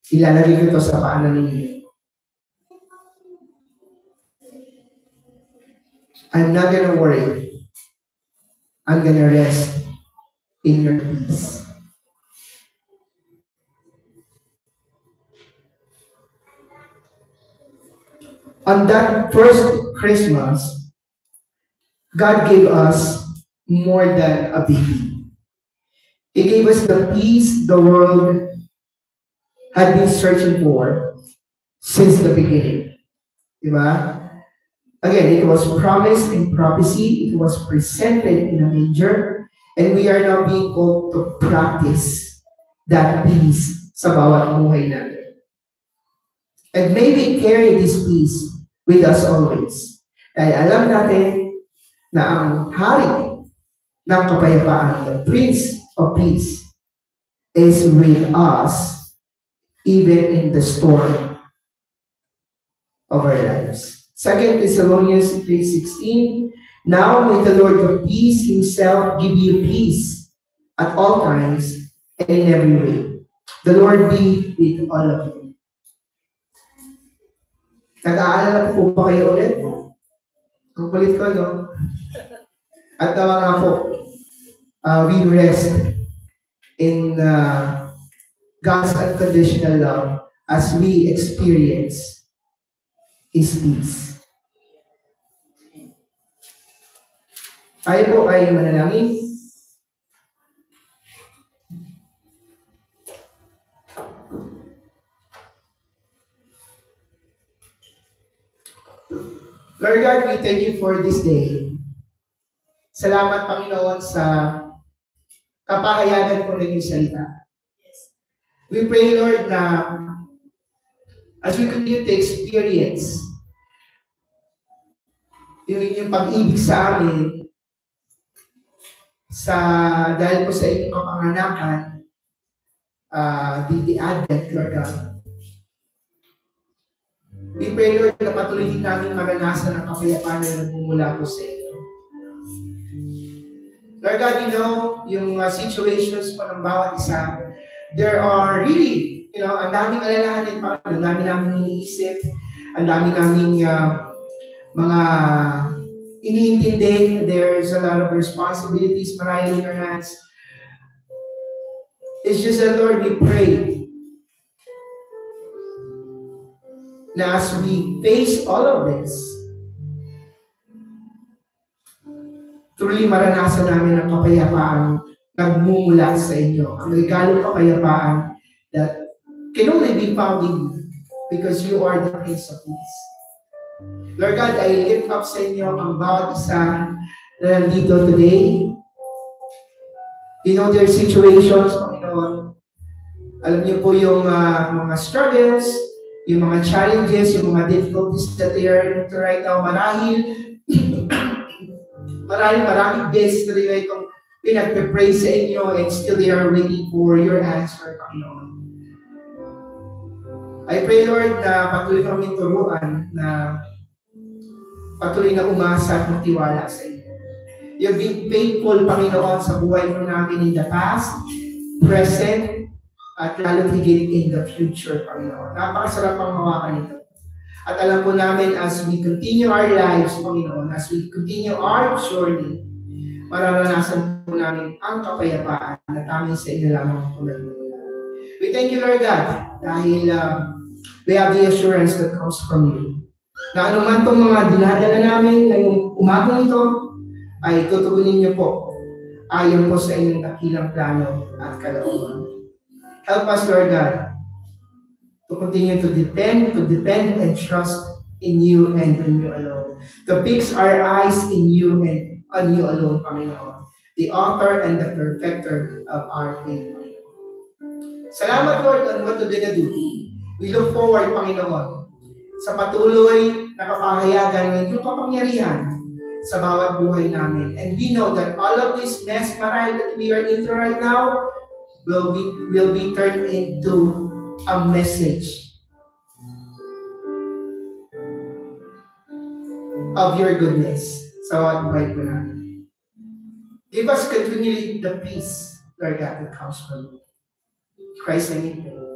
Ilalagay ko ito sa paanan ninyo. I'm not gonna worry. I'm gonna rest in your peace. On that first Christmas, God gave us more than a baby. He gave us the peace the world had been searching for since the beginning. Diba? Again, it was promised in prophecy, it was presented in a manger, and we are now being called to practice that peace sa bawat buhay natin. And may we carry this peace with us always. Dahil alam natin na ang hari ng kapayapaan, the Prince of Peace, is with us even in the storm of our lives. 2 Thessalonians 3:16, now may the Lord of peace himself give you peace at all times and in every way. The Lord be with all of you. Nag-aalala po ba kayo ulit? Ang kulit ko, no? At naman nga po, we rest in God's unconditional love as we experience His peace. Tayo po ay manalangin. Lord God, we thank you for this day. Salamat, Panginoon, sa kapahayagan po ng iyong salita. We pray, Lord, na as we continue to experience yung inyong pag-ibig sa amin, dahil po sa inyong kapanganakan, the Advent, Lord God. We pray, Lord, na patuloy din namin maranasan ang kapayapaan na nagmumula po sa inyo. Lord God, you know, yung situations po ng bawat isa, there are really, ang daming alalahanin pa, ang dami namin iniisip, ang dami namin mga iniintindi. There's a lot of responsibilities maraming in our hands. It's just that, Lord, we pray na as we face all of this, truly maranasan namin ang kapayapaan nagmumula sa inyo. Ang regalo kapayapaan that can only be found in you because you are the Prince of Peace. Lord God, I lift up sa inyo ang bawat isa na nandito today. You know their situations, Panginoon. Alam niyo po yung mga struggles, yung mga challenges, yung mga difficulties that they are into right now. Maraming beses na rin itong pinagpe-pray sa inyo and still they are waiting for your answer, Panginoon. I pray, Lord, na patuloy kami turuan na patuloy na umasa at magtiwala sa inyo. You've been faithful, Panginoon, sa buhay mo namin in the past, present, at lalo higit in the future, Panginoon. Napakasarap ang hawakan nito. At alam po namin as we continue our lives, Panginoon, as we continue our journey, mararanasan po namin ang kapayapaan na tanging sa inyo lamang po nagmumula. We thank you, Lord God, dahil we have the assurance that comes from you. Na anuman itong mga dinadala namin ngayong umagang ito, ay tutugunin niyo po ayon po sa inyong dakilang plano at kalooban. Help us, Lord God, to continue to depend and trust in you and in you alone. To fix our eyes in you and on you alone, Panginoon. The author and the perfecter of our faith. Salamat, Lord, on what you're gonna do. We look forward, Panginoon, sa patuloy na kapahayagan ng iyong kapangyarihan sa bawat buhay namin. And we know that all of this mess that we are into right now will be turned into a message of your goodness sa bawat buhay po namin. Give us continually the peace, Lord God, that comes from you. Christ, I need you.